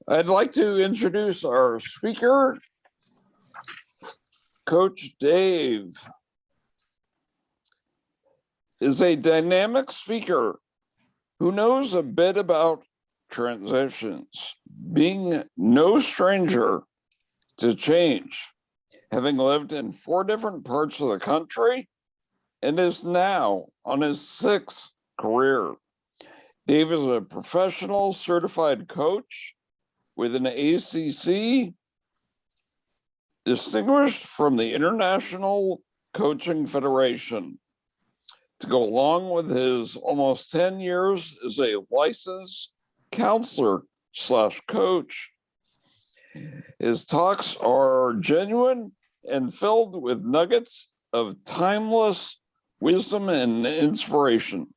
I'd like to introduce our speaker, Coach Dave. Is a dynamic speaker who knows a bit about transitions, being no stranger to change, having lived in 4 different parts of the country, and is now on his 6th career. Dave is a professional certified coach with an ACC, distinguished from the International Coaching Federation. To go along with his almost 10 years as a licensed counselor/coach. His talks are genuine and filled with nuggets of timeless wisdom and inspiration.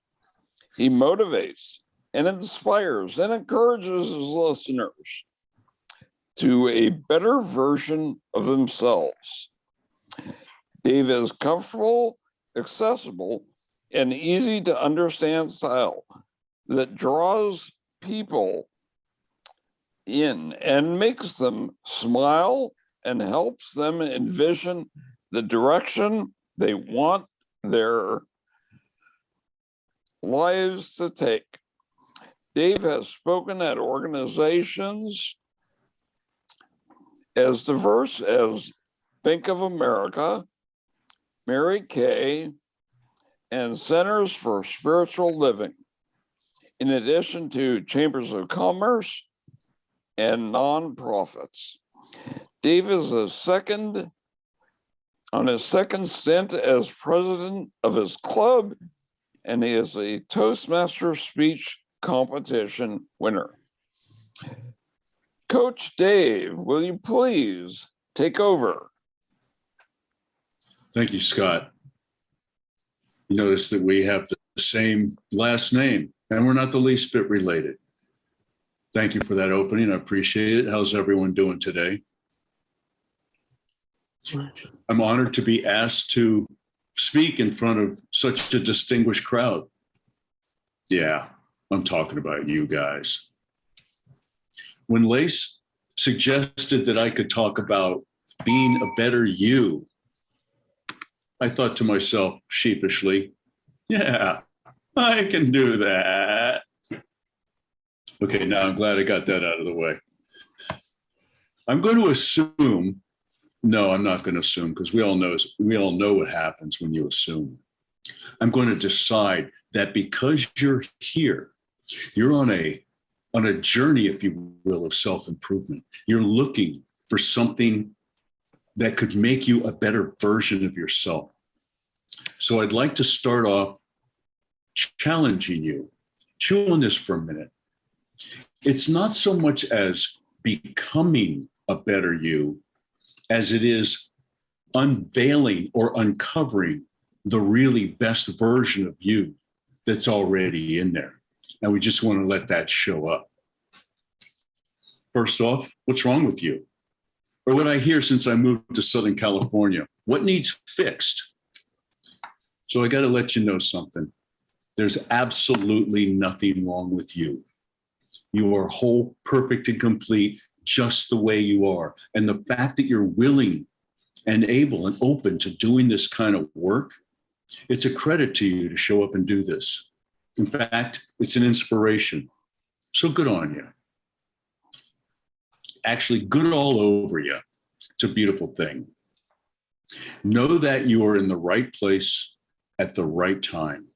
He motivates and inspires and encourages his listeners to a better version of themselves. Dave is comfortable, accessible, and easy to understand style that draws people in and makes them smile and helps them envision the direction they want their lives to take. Dave has spoken at organizations as diverse as Bank of America, Mary Kay, and Centers for Spiritual Living, in addition to chambers of commerce and nonprofits. Dave is on his second stint as president of his club, and he is a Toastmaster speech competition winner. Coach Dave, will you please take over? Thank you, Scott. You notice that we have the same last name, and we're not the least bit related. Thank you for that opening. I appreciate it. How's everyone doing today? I'm honored to be asked to speak in front of such a distinguished crowd. Yeah, I'm talking about you guys. When Lace suggested that I could talk about being a better you, I thought to myself sheepishly, yeah, I can do that. Okay, now I'm glad I got that out of the way. I'm going to assume, no, I'm not going to assume, because we all know what happens when you assume. I'm going to decide that because you're here, you're on a journey, if you will, of self-improvement. You're looking for something that could make you a better version of yourself. So I'd like to start off challenging you. Chew on this for a minute. It's not so much as becoming a better you as it is unveiling or uncovering the really best version of you that's already in there. And we just want to let that show up. First off, what's wrong with you? Or what I hear since I moved to Southern California, what needs fixed? So I got to let you know something. There's absolutely nothing wrong with you. You are whole, perfect, and complete just the way you are. And the fact that you're willing and able and open to doing this kind of work, it's a credit to you to show up and do this. In fact, it's an inspiration. So good on you. Actually, good all over you. It's a beautiful thing. Know that you are in the right place at the right time.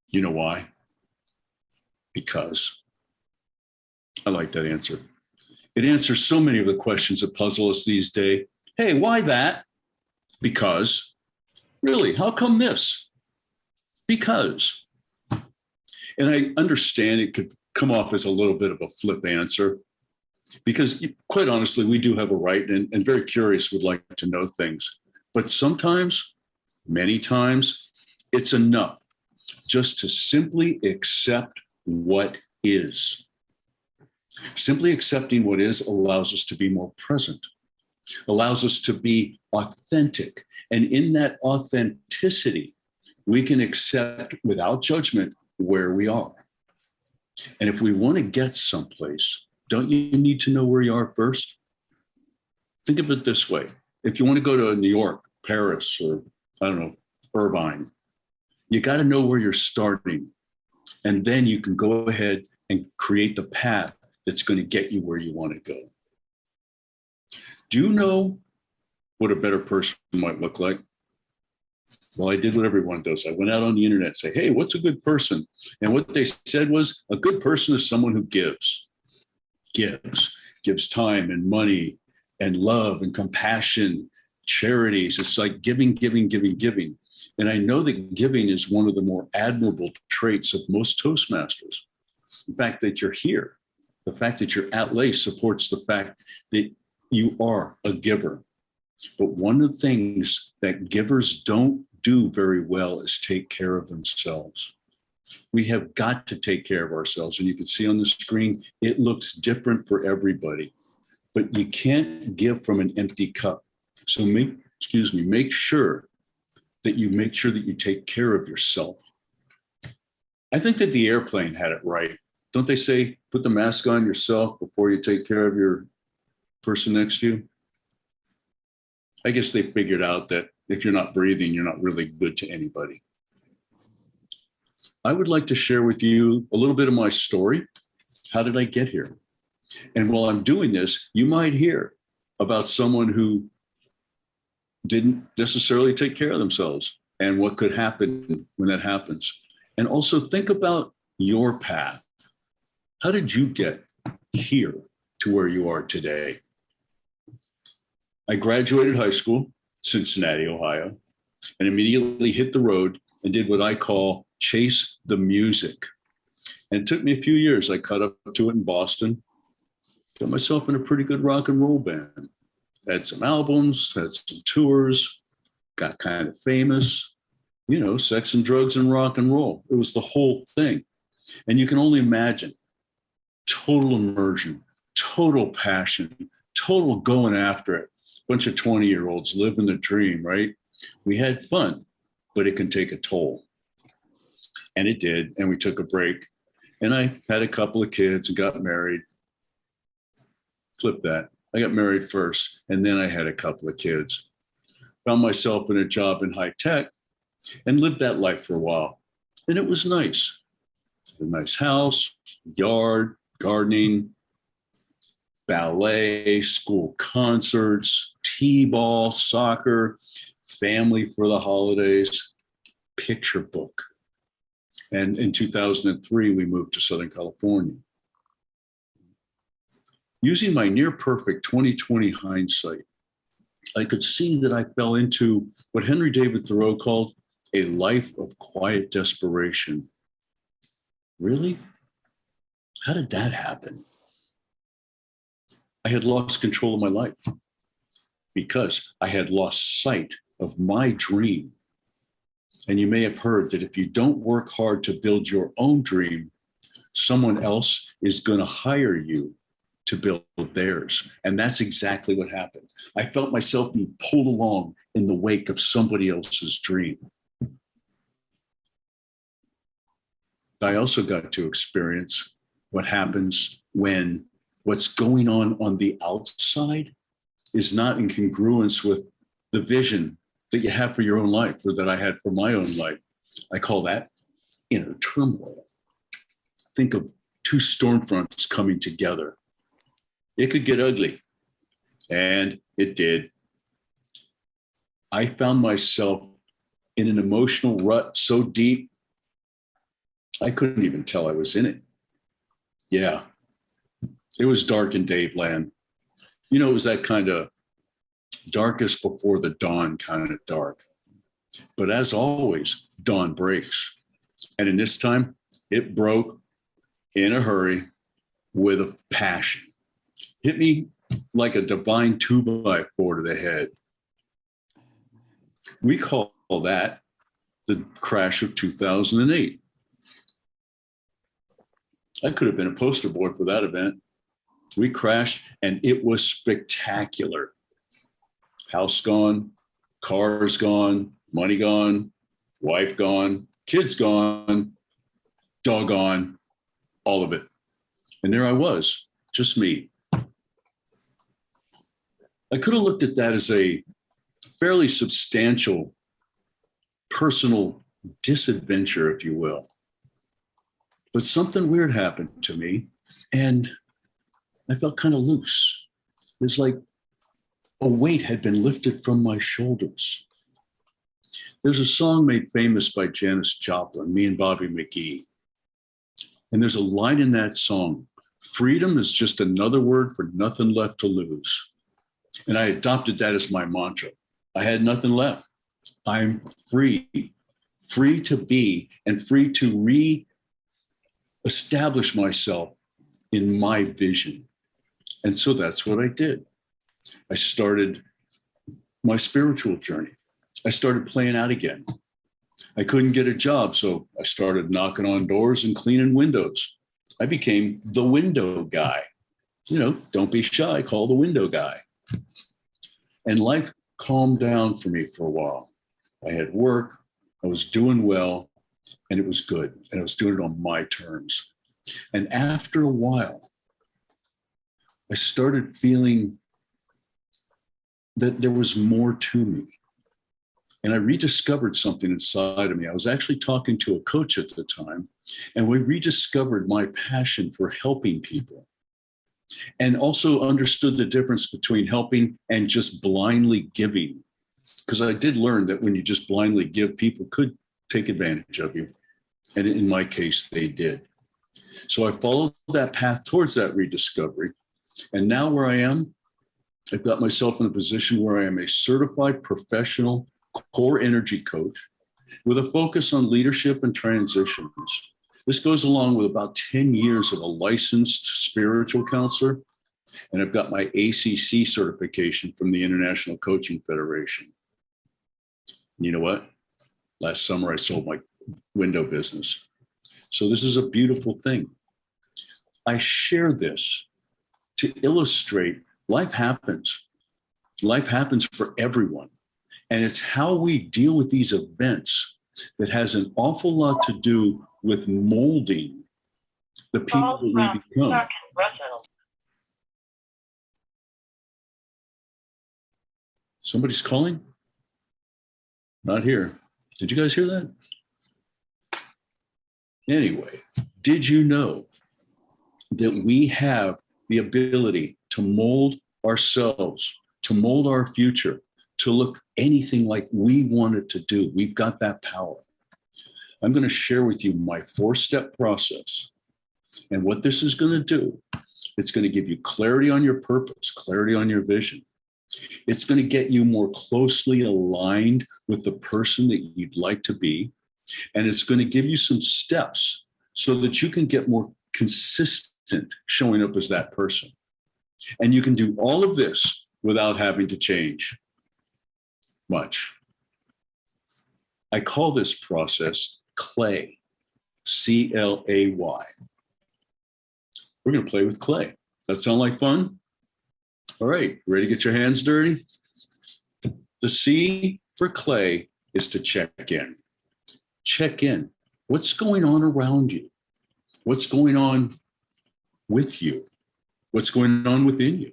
You know why? Because. I like that answer. It answers so many of the questions that puzzle us these days. Hey, why that? Because. Really, how come this? Because. And I understand it could come off as a little bit of a flip answer, because quite honestly, we do have a right and very curious, would like to know things. But sometimes, many times, it's enough just to simply accept what is. Simply accepting what is allows us to be more present, allows us to be authentic. And in that authenticity, we can accept without judgment where we are. And if we want to get someplace, Don't you need to know where you are first? Think of it this way. If you want to go to New York, Paris, or I don't know, Irvine, you got to know where you're starting. And then you can go ahead and create the path that's going to get you where you want to go. Do you know what a better person might look like? Well, I did what everyone does. I went out on the internet and say, hey, what's a good person? And what they said was, a good person is someone who gives time and money and love and compassion, charities. It's like giving, giving, giving, giving. And I know that giving is one of the more admirable traits of most Toastmasters. The fact that you're here, the fact that you're at Lace supports the fact that you are a giver. But one of the things that givers don't do very well is take care of themselves. We have got to take care of ourselves. And you can see on the screen, it looks different for everybody, but you can't give from an empty cup. So make sure that you take care of yourself. I think that the airplane had it right. Don't they say, put the mask on yourself before you take care of your person next to you? I guess they figured out that if you're not breathing, you're not really good to anybody. I would like to share with you a little bit of my story. How did I get here? And while I'm doing this, you might hear about someone who didn't necessarily take care of themselves and what could happen when that happens. And also think about your path. How did you get here to where you are today? I graduated high school, Cincinnati, Ohio, and immediately hit the road and did what I call chase the music. And it took me a few years. I caught up to it in Boston, got myself in a pretty good rock and roll band. Had some albums, had some tours, got kind of famous, sex and drugs and rock and roll. It was the whole thing. And you can only imagine total immersion, total passion, total going after it. Bunch of 20-year-olds living the dream, right? We had fun, but it can take a toll. And it did. And we took a break. And I had a couple of kids and got married. Flip that. I got married first, and then I had a couple of kids. Found myself in a job in high tech and lived that life for a while. And it was nice. A nice house, yard, gardening, ballet, school concerts, t-ball, soccer, family for the holidays, picture book. And in 2003, we moved to Southern California. Using my near perfect 2020 hindsight, I could see that I fell into what Henry David Thoreau called a life of quiet desperation. Really? How did that happen? I had lost control of my life because I had lost sight of my dream. And you may have heard that if you don't work hard to build your own dream, someone else is going to hire you to build theirs. And that's exactly what happened. I felt myself being pulled along in the wake of somebody else's dream. I also got to experience what happens when what's going on the outside is not in congruence with the vision that you have for your own life, or that I had for my own life. I call that inner turmoil. Think of two storm fronts coming together. It could get ugly, and it did. I found myself in an emotional rut so deep, I couldn't even tell I was in it. Yeah, it was dark in Dave land. It was that kind of darkest before the dawn kind of dark. But as always, dawn breaks. And in this time, it broke in a hurry with a passion. Hit me like a divine 2x4 to the head. We call that the crash of 2008. I could have been a poster boy for that event. We crashed and it was spectacular. House gone, cars gone, money gone, wife gone, kids gone, dog gone, all of it. And there I was, just me. I could have looked at that as a fairly substantial personal disadventure, if you will. But something weird happened to me, and I felt kind of loose. It was like a weight had been lifted from my shoulders. There's a song made famous by Janis Joplin, Me and Bobby McGee. And there's a line in that song, freedom is just another word for nothing left to lose. And I adopted that as my mantra. I had nothing left. I'm free, free to be and free to re-establish myself in my vision. And so that's what I did. I started my spiritual journey. I started playing out again. I couldn't get a job, so I started knocking on doors and cleaning windows. I became the window guy. You know, don't be shy, call the window guy. And life calmed down for me for a while. I had work, I was doing well, and it was good. And I was doing it on my terms. And after a while, I started feeling that there was more to me. And I rediscovered something inside of me. I was actually talking to a coach at the time, and we rediscovered my passion for helping people, and also understood the difference between helping and just blindly giving. Because I did learn that when you just blindly give, people could take advantage of you. And in my case, they did. So I followed that path towards that rediscovery. And now where I am, I've got myself in a position where I am a certified professional core energy coach with a focus on leadership and transitions. This goes along with about 10 years of a licensed spiritual counselor, and I've got my ACC certification from the International Coaching Federation. You know what? Last summer, I sold my window business. So this is a beautiful thing. I share this to illustrate life happens. Life happens for everyone. And it's how we deal with these events that has an awful lot to do with molding the people that we become. Somebody's calling? Not here. Did you guys hear that? Anyway, did you know that we have the ability to mold ourselves, to mold our future, to look anything like we want it to do? We've got that power. I'm going to share with you my 4-step process. And what this is going to do, it's going to give you clarity on your purpose, clarity on your vision. It's going to get you more closely aligned with the person that you'd like to be. And it's going to give you some steps so that you can get more consistent showing up as that person. And you can do all of this without having to change much. I call this process clay, C-L-A-Y. We're going to play with clay. Does that sound like fun? All right, ready to get your hands dirty? The C for clay is to check in. Check in. What's going on around you? What's going on with you? What's going on within you?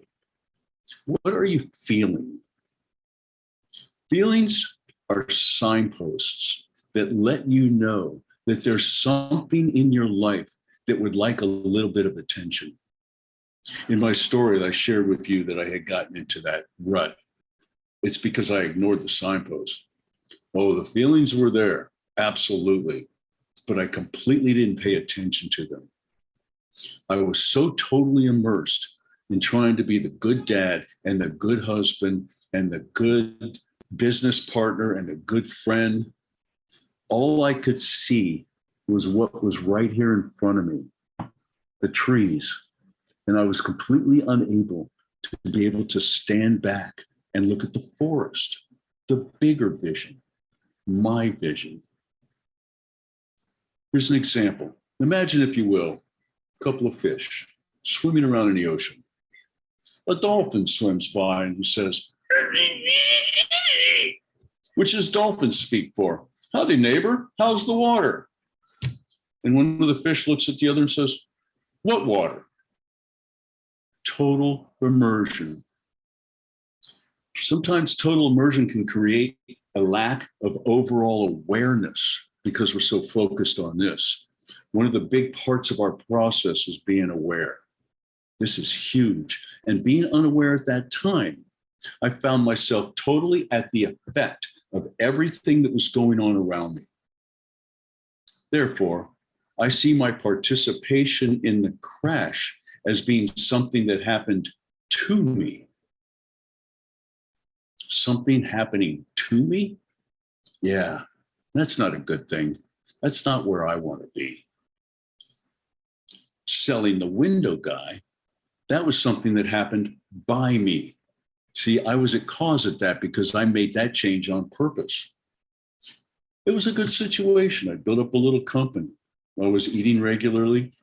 What are you feeling? Feelings are signposts that let you know that there's something in your life that would like a little bit of attention. In my story, I shared with you that I had gotten into that rut. It's because I ignored the signpost. Oh, the feelings were there, absolutely, but I completely didn't pay attention to them. I was so totally immersed in trying to be the good dad and the good husband and the good business partner and a good friend. All I could see was what was right here in front of me, the trees. And I was completely unable to be able to stand back and look at the forest, the bigger vision, my vision. Here's an example. Imagine, if you will, a couple of fish swimming around in the ocean. A dolphin swims by and he says, which does dolphins speak for? Howdy, neighbor, how's the water? And one of the fish looks at the other and says, what water? total immersion. Sometimes total immersion can create a lack of overall awareness because we're so focused on this. One of the big parts of our process is being aware. This is huge. And being unaware at that time, I found myself totally at the effect of everything that was going on around me. Therefore, I see my participation in the crash as being something that happened to me. Something happening to me? Yeah, that's not a good thing. That's not where I want to be. Selling the window guy, that was something that happened by me. See, I was at cause at that because I made that change on purpose. It was a good situation. I built up a little company. I was eating regularly,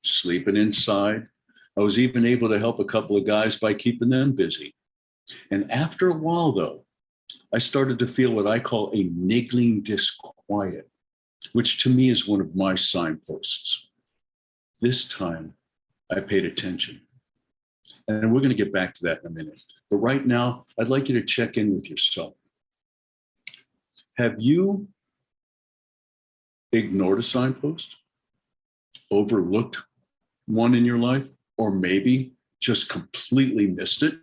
sleeping inside. I was even able to help a couple of guys by keeping them busy. And after a while, though, I started to feel what I call a niggling disquiet, which to me is one of my signposts. This time, I paid attention. And we're going to get back to that in a minute. But right now, I'd like you to check in with yourself. Have you ignored a signpost? Overlooked one in your life? Or maybe just completely missed it?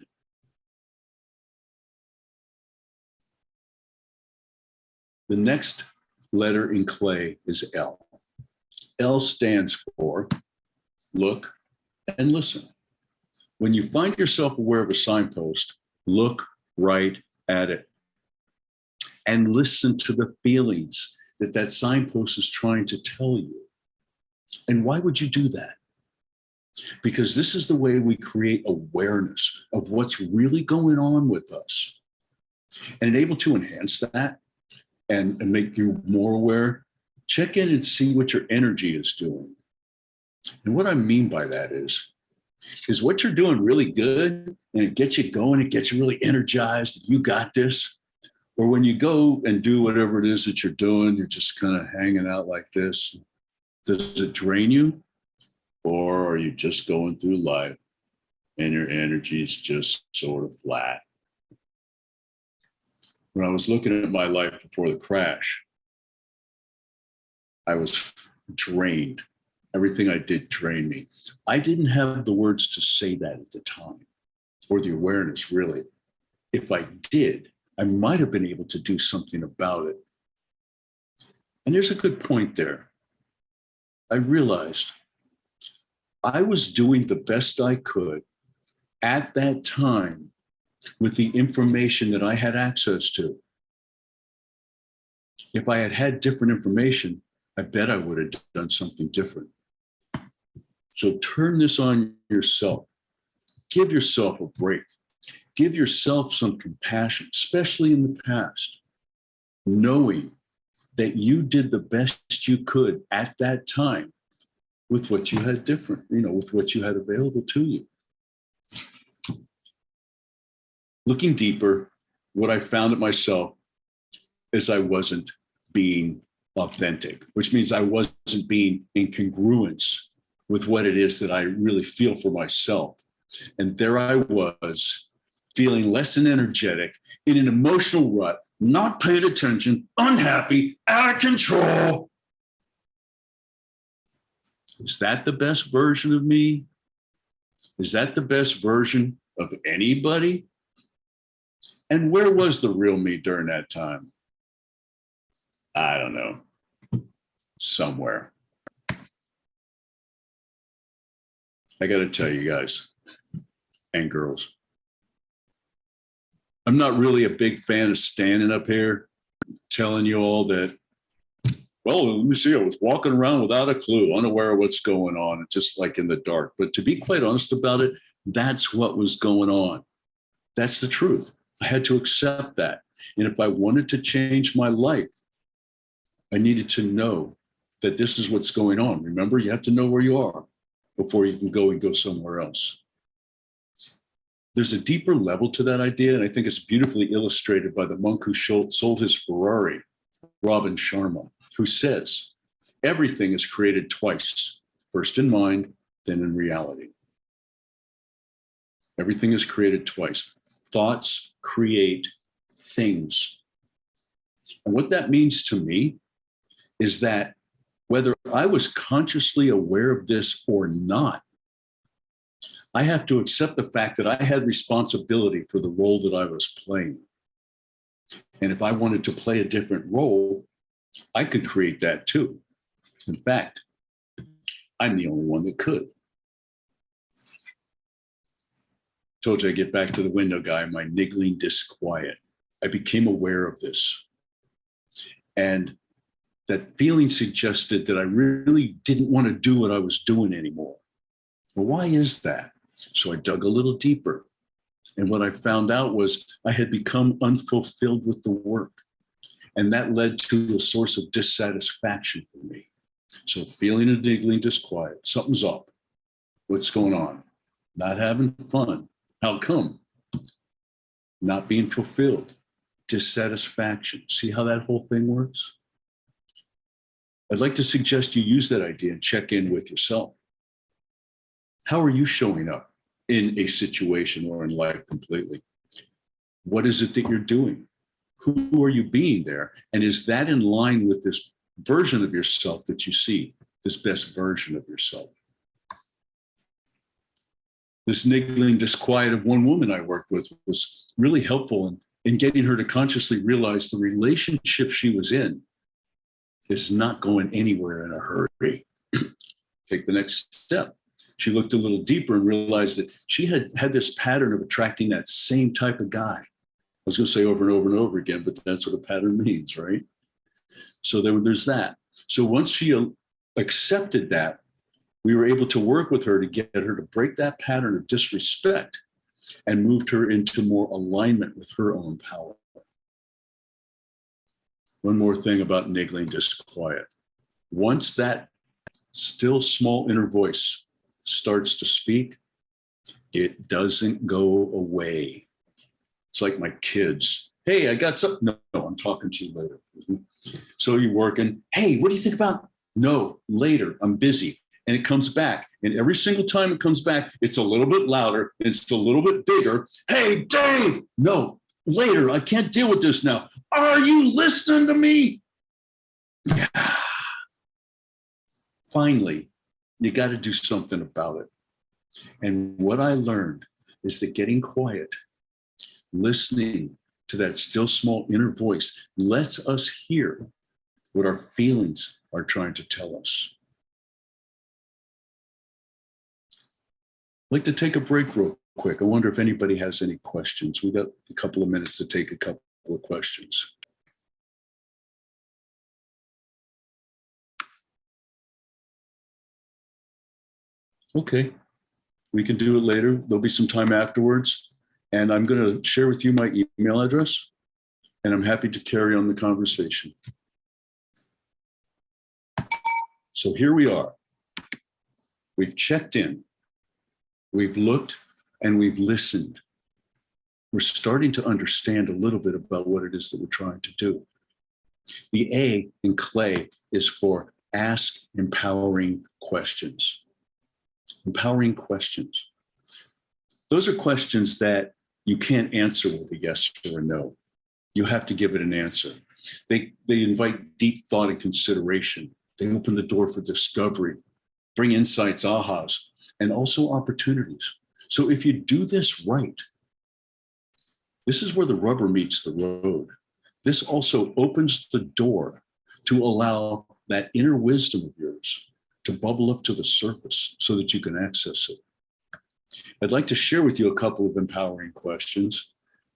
The next letter in clay is L. L stands for look and listen. When you find yourself aware of a signpost, look right at it and listen to the feelings that that signpost is trying to tell you. And why would you do that? Because this is the way we create awareness of what's really going on with us. And able to enhance that and make you more aware, check in and see what your energy is doing. And what I mean by that is what you're doing really good and it gets you going, it gets you really energized, you got this. Or when you go and do whatever it is that you're doing, you're just kind of hanging out like this. Does it drain you? Or are you just going through life and your energy is just sort of flat? When I was looking at my life before the crash, I was drained. Everything I did drained me. I didn't have the words to say that at the time, or the awareness, really. If I did, I might have been able to do something about it. And there's a good point there. I realized I was doing the best I could at that time with the information that I had access to. If I had had different information, I bet I would have done something different. So turn this on yourself. Give yourself a break. Give yourself some compassion, especially in the past, knowing that you did the best you could at that time with what you had different, with what you had available to you. Looking deeper, what I found at myself is I wasn't being authentic, which means I wasn't being in congruence with what it is that I really feel for myself. And there I was, feeling less than energetic, in an emotional rut, not paying attention, unhappy, out of control. Is that the best version of me? Is that the best version of anybody? And where was the real me during that time? I don't know. Somewhere. I got to tell you guys and girls, I'm not really a big fan of standing up here telling you all that, well, let me see, I was walking around without a clue, unaware of what's going on, just like in the dark. But to be quite honest about it, that's what was going on. That's the truth. I had to accept that. And if I wanted to change my life, I needed to know that this is what's going on. Remember, you have to know where you are before you can go and go somewhere else. There's a deeper level to that idea, and I think it's beautifully illustrated by the monk who sold his Ferrari, Robin Sharma, who says, everything is created twice, first in mind, then in reality. Everything is created twice. Thoughts create things. And what that means to me is that whether I was consciously aware of this or not, I have to accept the fact that I had responsibility for the role that I was playing. And if I wanted to play a different role, I could create that too. In fact, I'm the only one that could. Told you I get back to the window guy, my niggling disquiet. I became aware of this. And that feeling suggested that I really didn't want to do what I was doing anymore. Well, why is that? So I dug a little deeper. And what I found out was I had become unfulfilled with the work. And that led to a source of dissatisfaction for me. So the feeling of niggling disquiet, something's up. What's going on? Not having fun. How come? Not being fulfilled. Dissatisfaction. See how that whole thing works? I'd like to suggest you use that idea and check in with yourself. How are you showing up in a situation or in life completely? What is it that you're doing? Who are you being there? And is that in line with this version of yourself that you see, this best version of yourself? This niggling disquiet of one woman I worked with was really helpful in getting her to consciously realize the relationship she was in is not going anywhere in a hurry. Take the next step. She looked a little deeper and realized that she had this pattern of attracting that same type of guy. I was going to say over and over and over again, but that's what a pattern means, right? So there's that. So once she accepted that, we were able to work with her to get her to break that pattern of disrespect and moved her into more alignment with her own power. One more thing about niggling disquiet. Once that still small inner voice starts to speak, it doesn't go away. It's like my kids. Hey, I got something. No, I'm talking to you later. So you're working. Hey, what do you think about? No, later. I'm busy. And it comes back. And every single time it comes back, it's a little bit louder. It's a little bit bigger. Hey, Dave. No, later. I can't deal with this now. Are you listening to me? Yeah. Finally, you got to do something about it. And what I learned is that getting quiet, listening to that still small inner voice lets us hear what our feelings are trying to tell us. I'd like to take a break real quick. I wonder if anybody has any questions. We got a couple of minutes to take a couple of questions. Okay, we can do it later. There'll be some time afterwards. And I'm going to share with you my email address, and I'm happy to carry on the conversation. So here we are. We've checked in. We've looked and we've listened. We're starting to understand a little bit about what it is that we're trying to do. The A in Clay is for ask empowering questions. Empowering questions. Those are questions that you can't answer with a yes or a no. You have to give it an answer. They invite deep thought and consideration. They open the door for discovery, bring insights, ahas, and also opportunities. So if you do this right, this is where the rubber meets the road. This also opens the door to allow that inner wisdom of yours to bubble up to the surface so that you can access it. I'd like to share with you a couple of empowering questions.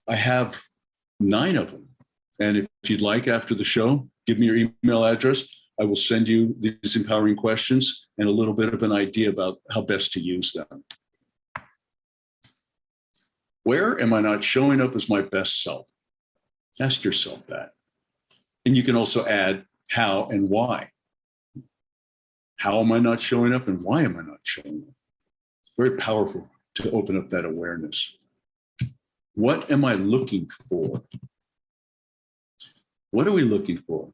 I have 9 of them. And if you'd like, after the show, give me your email address. I will send you these empowering questions and a little bit of an idea about how best to use them. Where am I not showing up as my best self? Ask yourself that. And you can also add how and why. How am I not showing up and why am I not showing up? Very powerful to open up that awareness. What am I looking for? What are we looking for?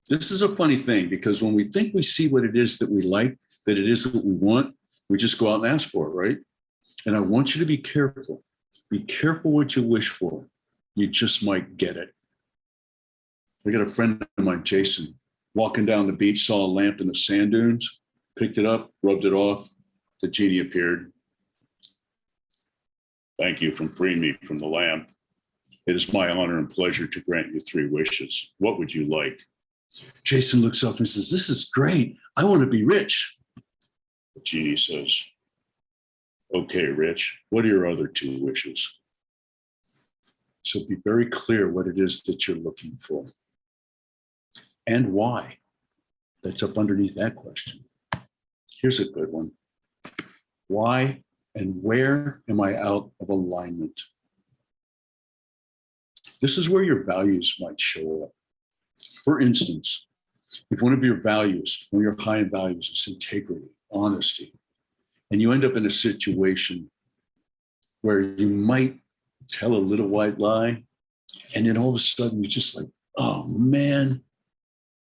This is a funny thing because when we think we see what it is that we like, that it is what we want, we just go out and ask for it, right? And I want you to be careful. Be careful what you wish for. You just might get it. I got a friend of mine, Jason, walking down the beach, saw a lamp in the sand dunes, picked it up, rubbed it off. The genie appeared. Thank you for freeing me from the lamp. It is my honor and pleasure to grant you 3 wishes. What would you like? Jason looks up and says, this is great. I want to be rich. The genie says, okay, Rich, what are your other 2 wishes? So be very clear what it is that you're looking for and why. That's up underneath that question. Here's a good one. Why and where am I out of alignment? This is where your values might show up. For instance, if one of your values, one of your high values is integrity, honesty, and you end up in a situation where you might tell a little white lie, and then all of a sudden you're just like, oh man,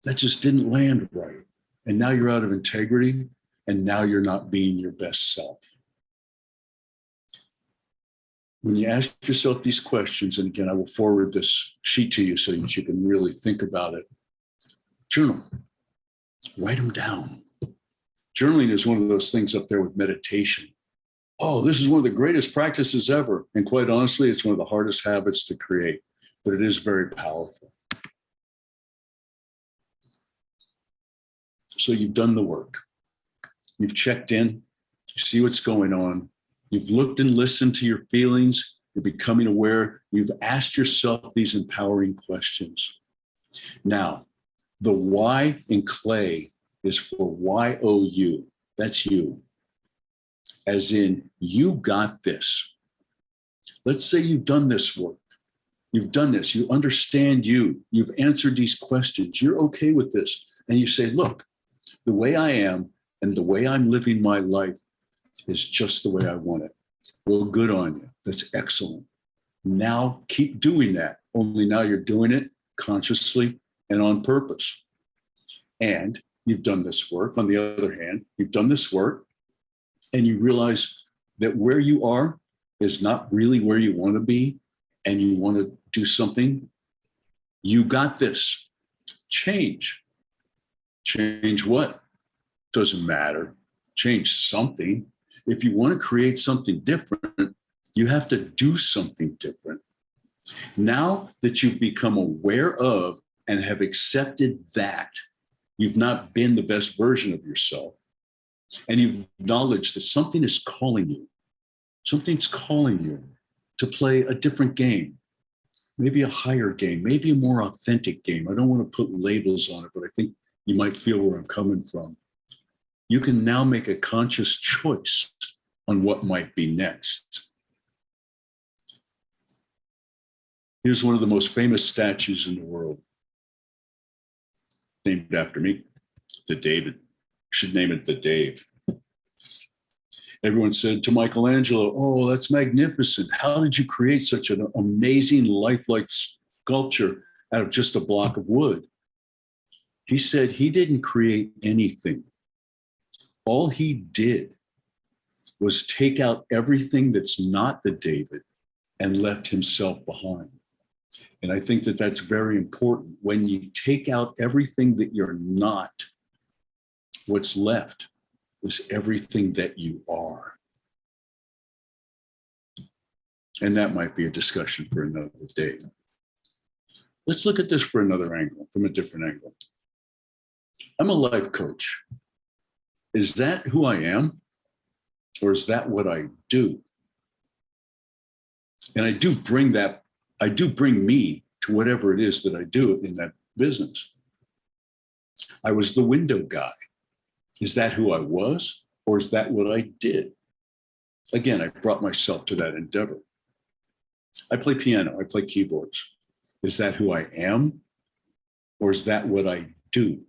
that just didn't land right. And now you're out of integrity, and now you're not being your best self. When you ask yourself these questions, and again, I will forward this sheet to you so that you can really think about it. Journal, write them down. Journaling is one of those things up there with meditation. Oh, this is one of the greatest practices ever. And quite honestly, it's one of the hardest habits to create, but it is very powerful. So you've done the work. You've checked in, you see what's going on. You've looked and listened to your feelings. You're becoming aware. You've asked yourself these empowering questions. Now, the Y in clay is for Y-O-U. That's you. As in, you got this. Let's say you've done this work. You've done this. You understand you. You've answered these questions. You're okay with this. And you say, look, the way I am and the way I'm living my life is just the way I want it. Well, good on you. That's excellent. Now keep doing that. Only now you're doing it consciously and on purpose. And you've done this work. On the other hand, you've done this work and you realize that where you are is not really where you want to be, and you want to do something. You got this. Change. Change what? Doesn't matter. Change something. If you want to create something different, you have to do something different. Now that you've become aware of and have accepted that you've not been the best version of yourself, and you've acknowledged that something is calling you, something's calling you to play a different game, maybe a higher game, maybe a more authentic game. I don't want to put labels on it, but I think you might feel where I'm coming from. You can now make a conscious choice on what might be next. Here's one of the most famous statues in the world, named after me, the David. Should name it the Dave. Everyone said to Michelangelo, oh, that's magnificent. How did you create such an amazing lifelike sculpture out of just a block of wood? He said he didn't create anything. All he did was take out everything that's not the David and left himself behind. And I think that that's very important. When you take out everything that you're not, what's left is everything that you are. And that might be a discussion for another day. Let's look at this from a different angle. I'm a life coach. Is that who I am? Or is that what I do? And I do bring me to whatever it is that I do in that business. I was the window guy. Is that who I was, or is that what I did? Again, I brought myself to that endeavor. I play piano, I play keyboards. Is that who I am, or is that what I do?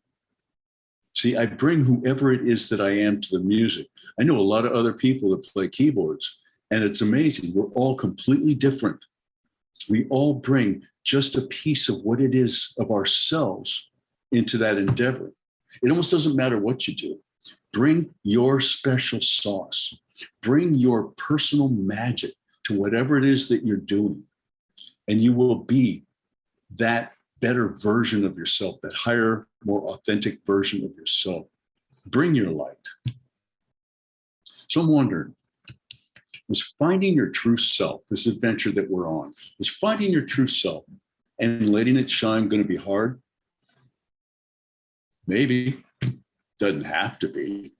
See, I bring whoever it is that I am to the music. I know a lot of other people that play keyboards, and it's amazing. We're all completely different. We all bring just a piece of what it is of ourselves into that endeavor. It almost doesn't matter what you do. Bring your special sauce. Bring your personal magic to whatever it is that you're doing, and you will be that better version of yourself, that higher, more authentic version of yourself. Bring your light. So I'm wondering, is finding your true self, this adventure that we're on, is finding your true self and letting it shine going to be hard? Maybe. Doesn't have to be.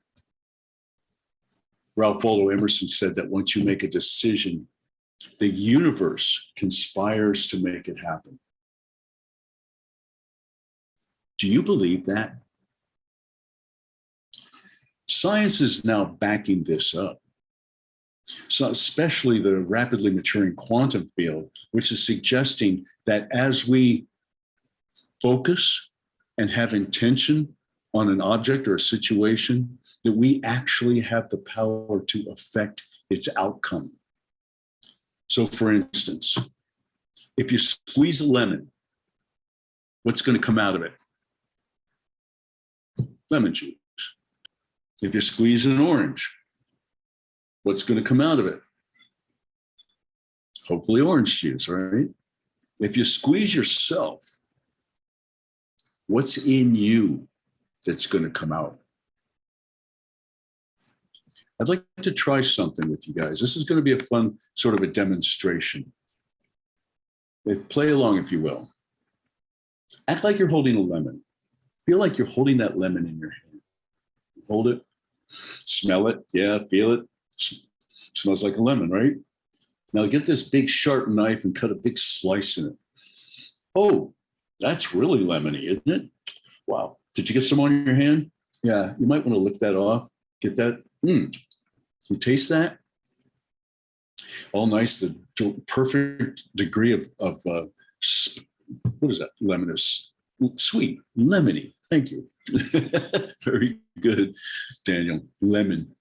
Ralph Waldo Emerson said that once you make a decision, the universe conspires to make it happen. Do you believe that? Science is now backing this up. So especially the rapidly maturing quantum field, which is suggesting that as we focus and have intention on an object or a situation, that we actually have the power to affect its outcome. So for instance, if you squeeze a lemon, what's going to come out of it? Lemon juice. If you squeeze an orange, what's going to come out of it? Hopefully orange juice, right? If you squeeze yourself, what's in you that's going to come out? I'd like to try something with you guys. This is going to be a fun sort of a demonstration. Play along, if you will. Act like you're holding a lemon. Feel like you're holding that lemon in your hand. Hold it, smell it, yeah, feel it. Smells like a lemon, right? Now get this big sharp knife and cut a big slice in it. Oh, that's really lemony, isn't it? Wow. Did you get some on your hand? Yeah, you might want to lick that off. Get that. You taste that? All nice, the perfect degree of what is that? Lemon is sweet, lemony. Thank you. Very good, Daniel. Lemon.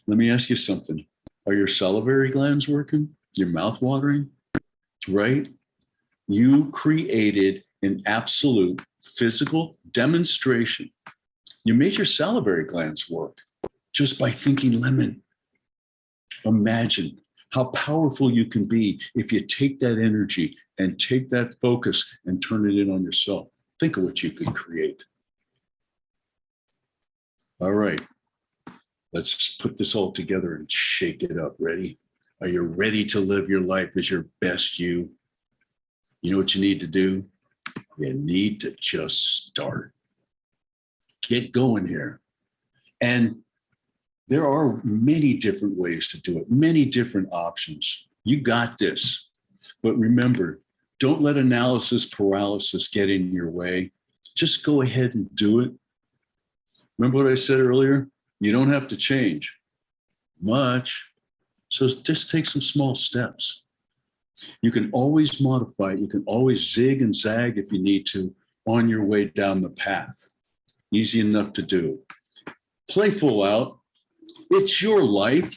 Let me ask you something. Are your salivary glands working? Your mouth watering? Right? You created an absolute physical demonstration. You made your salivary glands work just by thinking lemon. Imagine how powerful you can be if you take that energy and take that focus and turn it in on yourself. Think of what you could create. All right. Let's put this all together and shake it up. Ready? Are you ready to live your life as your best you? You know what you need to do? You need to just start. Get going here. And there are many different ways to do it, many different options. You got this. But remember, don't let analysis paralysis get in your way. Just go ahead and do it. Remember what I said earlier? You don't have to change much. So just take some small steps. You can always modify it. You can always zig and zag if you need to on your way down the path. Easy enough to do. Play full out. It's your life.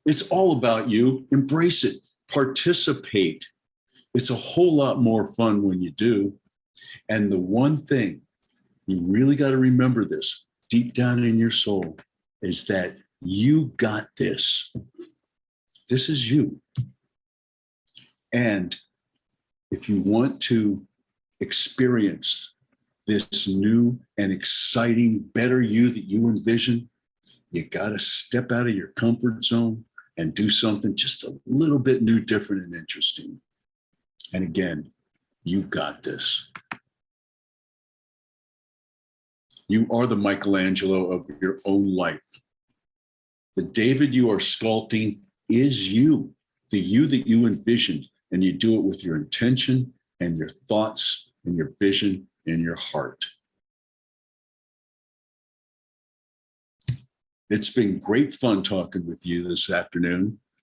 It's all about you. Embrace it. Participate. It's a whole lot more fun when you do. And the one thing, you really got to remember this deep down in your soul, is that you got this. This is you. And if you want to experience this new and exciting, better you that you envision, you got to step out of your comfort zone and do something just a little bit new, different, and interesting. And again, you got this. You are the Michelangelo of your own life. The David you are sculpting is you, the you that you envisioned, and you do it with your intention and your thoughts and your vision and your heart. It's been great fun talking with you this afternoon.